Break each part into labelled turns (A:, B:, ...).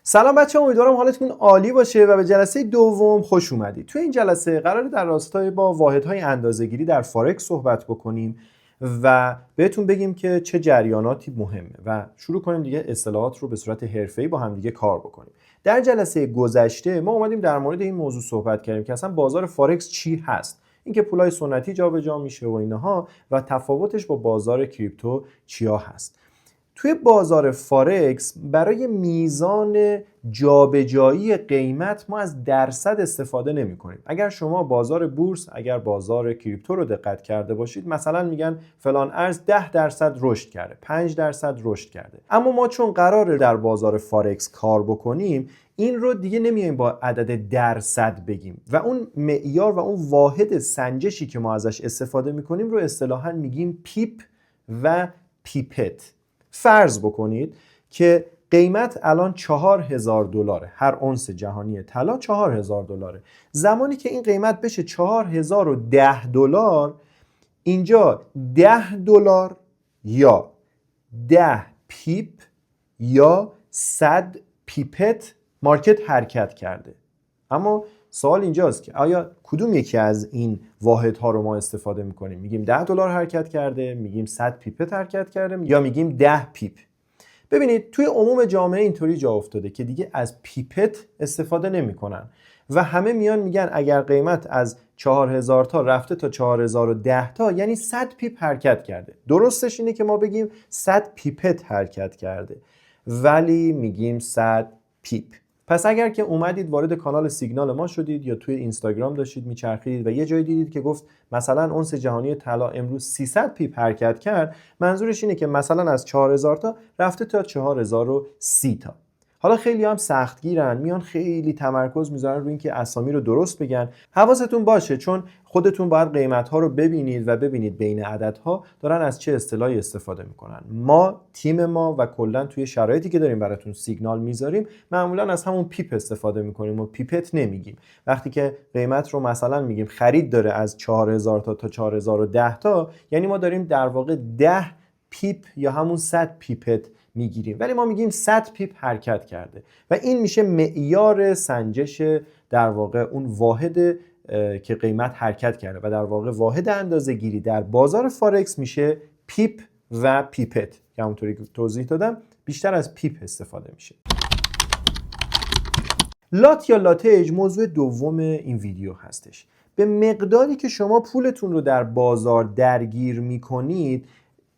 A: سلام بچه، امیدوارم حالتون عالی باشه و به جلسه دوم خوش اومدید. توی این جلسه قراره در راستای با واحدهای اندازه‌گیری در فارکس صحبت بکنیم و بهتون بگیم که چه جریاناتی مهمه و شروع کنیم دیگه اصطلاحات رو به صورت حرفه‌ای با هم دیگه کار بکنیم. در جلسه گذشته ما اومدیم در مورد این موضوع صحبت کردیم که اصلا بازار فارکس چی هست، اینکه پولای سنتی جابجا میشه و اینها و تفاوتش با بازار کریپتو چیا هست. توی بازار فارکس برای میزان جابجایی قیمت ما از درصد استفاده نمی کنیم. اگر شما بازار بورس، اگر بازار کریپتو رو دقت کرده باشید، مثلا میگن فلان ارز 10% رشد کرده، 5% رشد کرده. اما ما چون قراره در بازار فارکس کار بکنیم، این رو دیگه نمیایم با عدد درصد بگیم و اون معیار و اون واحد سنجشی که ما ازش استفاده میکنیم رو اصطلاحاً میگیم پیپ و پیپت. فرض بکنید که قیمت الان $4000، هر اونس جهانی طلا $4000. زمانی که این قیمت بشه $4010، اینجا $10 یا 10 پیپ یا 100 پیپت مارکت حرکت کرده. اما سوال اینجاست که آیا کدوم یکی از این واحدها رو ما استفاده میکنیم؟ میگیم $10 حرکت کرده، میگیم 100 پیپت حرکت کرده، یا میگیم 10 پیپ؟ ببینید توی عموم جامعه اینطوری جا افتاده که دیگه از پیپت استفاده نمیکنن و همه میان میگن اگر قیمت از 4000 تا رفته تا 4010 تا یعنی 100 پیپ حرکت کرده. درستش اینه که ما بگیم 100 پیپت حرکت کرده، ولی میگیم 100 پیپ. پس اگر که اومدید وارد کانال سیگنال ما شدید یا توی اینستاگرام داشتید میچرخید و یه جایی دیدید که گفت مثلا اونس جهانی طلا امروز 300 پیپ حرکت کرد، منظورش اینه که مثلا از 4000 تا رفته تا 4030 تا. حالا خیلی هم سختگیرن، میان خیلی تمرکز میذارن روی اینکه اسامی رو درست بگن. حواستون باشه، چون خودتون باید قیمت‌ها رو ببینید و ببینید بین عددها دارن از چه اصطلاحی استفاده میکنن. ما تیم ما و کلا توی شرایطی که داریم براتون سیگنال میذاریم معمولا از همون پیپ استفاده میکنیم و پیپت نمیگیم. وقتی که قیمت رو مثلا میگیم خرید داره از 4000 تا 4010 تا، یعنی ما داریم در واقع 10 پیپ یا همون 100 پیپت میگیریم، ولی ما میگیم 100 پیپ حرکت کرده و این میشه معیار سنجش در واقع اون واحد که قیمت حرکت کرده و در واقع واحد اندازه گیری در بازار فارکس میشه پیپ و پیپت که همونطوری که توضیح دادم بیشتر از پیپ استفاده میشه. لات یا لاتج موضوع دوم این ویدیو هستش. به مقداری که شما پولتون رو در بازار درگیر میکنید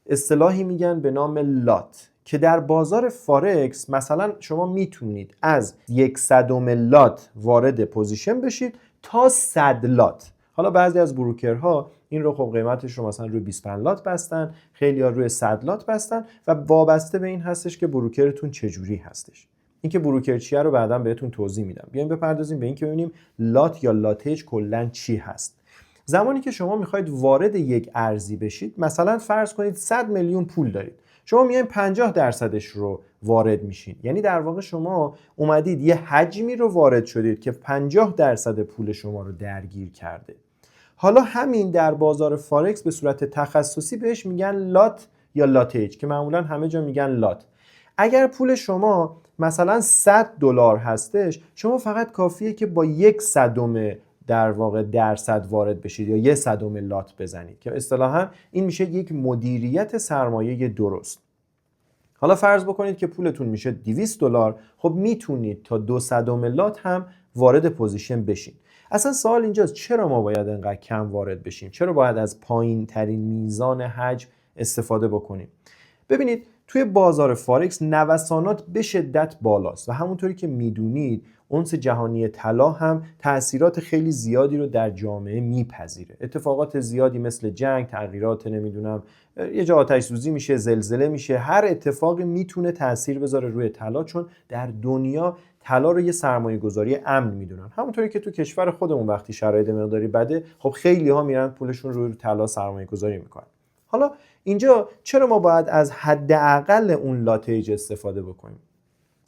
A: اصطلاحی میگن به نام لات که در بازار فارکس مثلا شما میتونید از 1/100 لات وارد پوزیشن بشید تا 100 لات. حالا بعضی از بروکرها این رو خب قیمتش رو مثلا روی 25 لات بستن، خیلی ها روی 100 لات بستن و وابسته به این هستش که بروکرتون چجوری هستش. اینکه بروکر چیه رو بعداً بهتون توضیح میدم. بیایم بپردازیم به اینکه ببینیم لات یا لاتج کلاً چی هست. زمانی که شما میخواید وارد یک ارزی بشید، مثلا فرض کنید 100 میلیون پول دارید، شما میایم 50% رو وارد میشین، یعنی در واقع شما اومدید یه حجمی رو وارد شدید که 50% پول شما رو درگیر کرده. حالا همین در بازار فارکس به صورت تخصصی بهش میگن لات یا لاتج که معمولا همه جا میگن لات. اگر پول شما مثلا $100 هستش، شما فقط کافیه که با 1/100 در واقع درصد وارد بشید یا 1/100 لات بزنید که اصطلاحاً این میشه یک مدیریت سرمایه درست. حالا فرض بکنید که پولتون میشه $200، خب میتونید تا 2/100 لات هم وارد پوزیشن بشین. اصلا سوال اینجاست چرا ما باید انقدر کم وارد بشیم؟ چرا باید از پایین ترین میزان حجم استفاده بکنیم؟ ببینید توی بازار فارکس نوسانات به شدت بالاست و همونطوری که میدونید اونس جهانی طلا هم تأثیرات خیلی زیادی رو در جامعه میپذیره. اتفاقات زیادی مثل جنگ، تغییرات نمیدونم یه جا آتش سوزی میشه، زلزله میشه، هر اتفاقی میتونه تأثیر بذاره روی طلا، چون در دنیا طلا رو یه سرمایه گذاری امن میدونن. همونطوری که تو کشور خودمون وقتی شرایط مقداری بده، خب خیلی ها میرن پولشون روی طلا سرمایه گذاری میکنن. حالا اینجا چرا ما باید از حداقل اون لاتیج استفاده بکنیم؟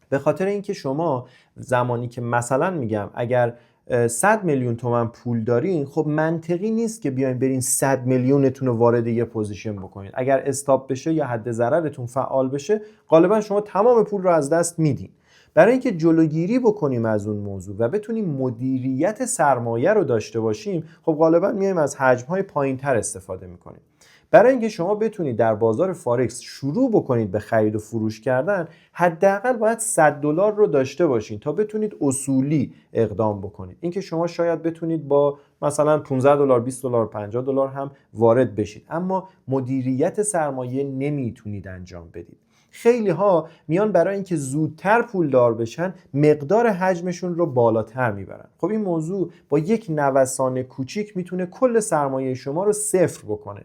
A: به خاطر اینکه شما زمانی که مثلا میگم اگر 100 میلیون تومان پول دارین، خب منطقی نیست که بیاین برین 100 میلیونتون رو وارد یه پوزیشن بکنید. اگر استاپ بشه یا حد ضررتون فعال بشه، غالبا شما تمام پول رو از دست میدین. برای اینکه جلوگیری بکنیم از اون موضوع و بتونیم مدیریت سرمایه رو داشته باشیم، خب غالبا میایم از حجم‌های پایین‌تر استفاده می‌کنیم. برای اینکه شما بتونید در بازار فارکس شروع بکنید به خرید و فروش کردن، حداقل باید $100 رو داشته باشین تا بتونید اصولی اقدام بکنید. اینکه شما شاید بتونید با مثلا $15 $20 $50 هم وارد بشید، اما مدیریت سرمایه نمیتونید انجام بدید. خیلی ها میان برای اینکه زودتر پولدار بشن مقدار حجمشون رو بالاتر میبرن. خب این موضوع با یک نوسان کوچیک میتونه کل سرمایه شما رو صفر بکنه.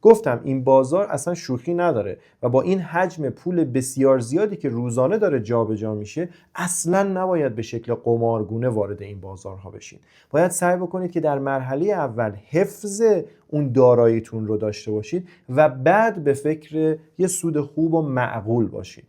A: گفتم این بازار اصلا شوخی نداره و با این حجم پول بسیار زیادی که روزانه داره جابجا میشه، اصلا نباید به شکل قمارگونه وارد این بازارها بشین. باید سعی بکنید که در مرحله اول حفظ اون داراییتون رو داشته باشید و بعد به فکر یه سود خوب و معقول باشید.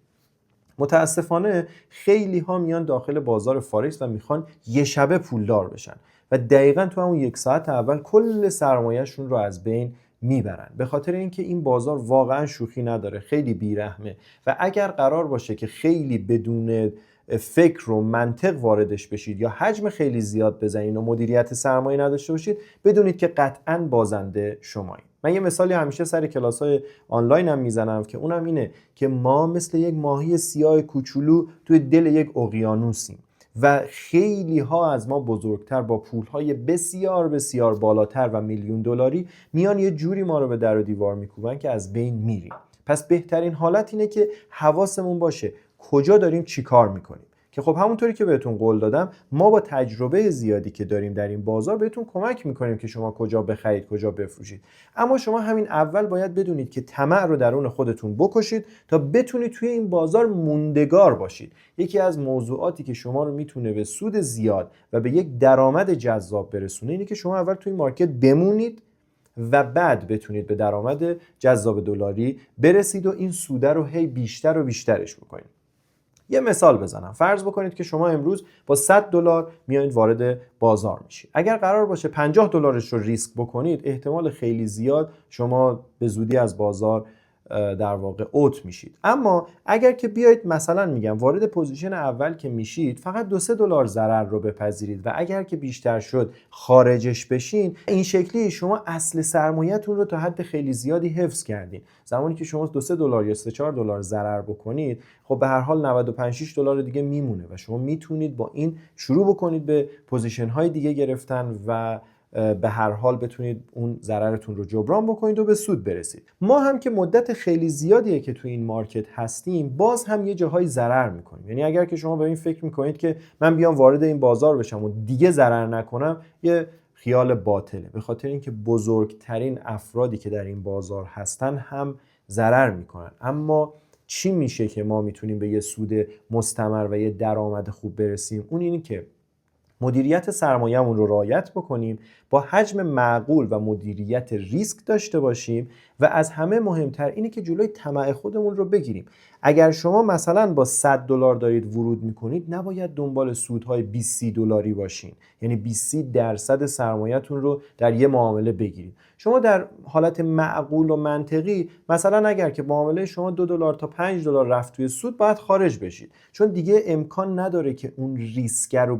A: متاسفانه خیلی ها میان داخل بازار فارکس و میخوان یه شبه پولدار بشن و دقیقاً تو همون یک ساعت اول کل سرمایه‌شون رو از بین میبرن، به خاطر اینکه این بازار واقعا شوخی نداره، خیلی بیرحمه و اگر قرار باشه که خیلی بدون فکر و منطق واردش بشید یا حجم خیلی زیاد بزنید و مدیریت سرمایه نداشته باشید، بدونید که قطعاً بازنده شمایید. من یه مثالی همیشه سر کلاس‌های آنلاین هم میزنم که اونم اینه که ما مثل یک ماهی سیاه کوچولو توی دل یک اقیانوسیم و خیلی ها از ما بزرگتر با پولهای بسیار بسیار بالاتر و میلیون دلاری میان یه جوری ما رو به در و دیوار میکوبن که از بین میریم. پس بهترین حالت اینه که حواسمون باشه کجا داریم چی کار میکنیم، که خب همونطوری که بهتون قول دادم ما با تجربه زیادی که داریم در این بازار بهتون کمک میکنیم که شما کجا بخرید کجا بفروشید. اما شما همین اول باید بدونید که طمع رو درون خودتون بکشید تا بتونید توی این بازار موندگار باشید. یکی از موضوعاتی که شما رو میتونه به سود زیاد و به یک درآمد جذاب برسونه اینه که شما اول توی مارکت بمونید و بعد بتونید به درآمد جذاب دلاری برسید و این سوده رو هی بیشتر و بیشترش بکنید. یه مثال بزنم. فرض بکنید که شما امروز با $100 میایید وارد بازار میشید. اگر قرار باشه $50 رو ریسک بکنید، احتمال خیلی زیاد شما به زودی از بازار در واقع اوت میشید. اما اگر که بیایید مثلا میگم وارد پوزیشن اول که میشید فقط $2-3 ضرر رو بپذیرید و اگر که بیشتر شد خارجش بشین، این شکلی شما اصل سرمایه‌تون رو تا حد خیلی زیادی حفظ کردین. زمانی که شما $2-3 یا $3-4 ضرر بکنید، خب به هر حال $95 دیگه میمونه و شما میتونید با این شروع بکنید به پوزیشن های دیگه گرفتن و به هر حال بتونید اون ضررتون رو جبران بکنید و به سود برسید. ما هم که مدت خیلی زیادیه که تو این مارکت هستیم، باز هم یه جاهای ضرر میکنیم. یعنی اگر که شما به این فکر میکنید که من بیام وارد این بازار بشم و دیگه ضرر نکنم، یه خیال باطله، به خاطر اینکه بزرگترین افرادی که در این بازار هستن هم ضرر میکنن. اما چی میشه که ما میتونیم به یه سود مستمر و یه درآمد خوب برسیم؟ اون اینه که مدیریت سرمایه‌مون رو رعایت بکنیم، با حجم معقول و مدیریت ریسک داشته باشیم و از همه مهمتر اینه که جلوی طمع خودمون رو بگیریم. اگر شما مثلا با $100 دارید ورود میکنید، نباید دنبال سودهای $20 باشین، یعنی 20% سرمایه‌تون رو در یه معامله بگیرید. شما در حالت معقول و منطقی مثلا اگر که معامله شما $2 تا $5 رفت توی سود، باید خارج بشید، چون دیگه امکان نداره که اون ریسک رو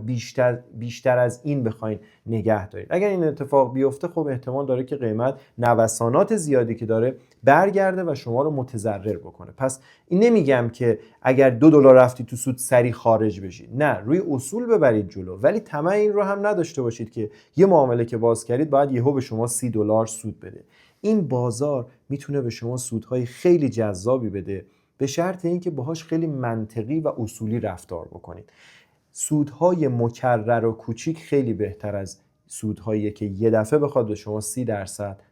A: بیشتر از این بخواید نگه دارید. اگر این اتفاق بیفته، خب احتمال داره که قیمت نوسانات زیادی که داره برگرده و شما رو متضرر بکنه. پس این نمیگم که اگر $2 رفتی تو سود سری خارج بشید، نه، روی اصول ببرید جلو، ولی طمع این رو هم نداشته باشید که یه معامله که باز کردید باید یهو به شما $30 سود بده. این بازار میتونه به شما سودهای خیلی جذابی بده، به شرط اینکه باهاش خیلی منطقی و اصولی رفتار بکنید. سودهای مکرر و کوچیک خیلی بهتر از سودهایی که یه دفعه بخواد به شما 30%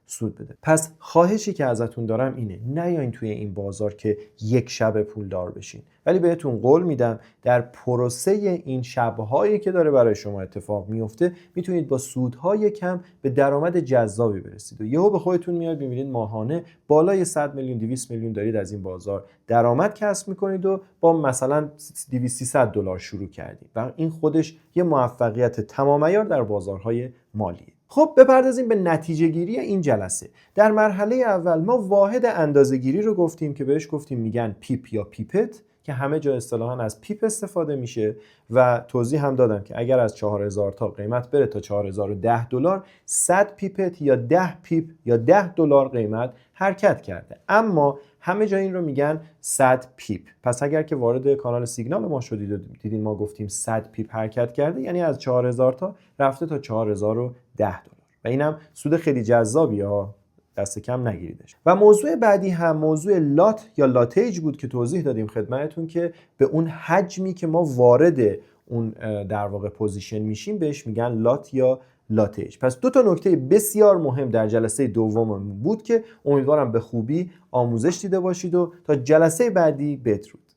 A: سود بده. پس خواهشی که ازتون دارم اینه، نیاین توی این بازار که یک شب پولدار بشین، ولی بهتون قول میدم در پروسه این شبهایی که داره برای شما اتفاق میفته میتونید با سودهای کم به درآمد جذابی برسید و یهو به خودتون میاد ببینید ماهانه بالای 100 میلیون 200 میلیون دارید از این بازار درآمد کسب میکنید و با مثلا $200-300 شروع کردید و این خودش یه موفقیت تمام عیار در بازارهای مالیه. خب بپردازیم به نتیجه گیری این جلسه. در مرحله اول ما واحد اندازه گیری رو گفتیم که بهش گفتیم میگن پیپ یا پیپت، که همه جا اصطلاحاً از پیپ استفاده میشه و توضیح هم دادم که اگر از 4000 تا قیمت بره تا $4010 100 پیپت یا 10 پیپ یا $10 قیمت حرکت کرده. اما همه جا این رو میگن 100 پیپ. پس اگر که وارد کانال سیگنال ما شدید و دیدین ما گفتیم 100 پیپ حرکت کرده، یعنی از 4000 تا رفته تا $4010 و اینم سود خیلی جذابیه ها، دست کم نگیریدش. و موضوع بعدی هم موضوع لات یا لاتیج بود که توضیح دادیم خدمتتون که به اون حجمی که ما وارد اون در واقع پوزیشن میشیم بهش میگن لات یا لاتیج. پس دو تا نکته بسیار مهم در جلسه دوم بود که امیدوارم به خوبی آموزش دیده باشید و تا جلسه بعدی بدرود.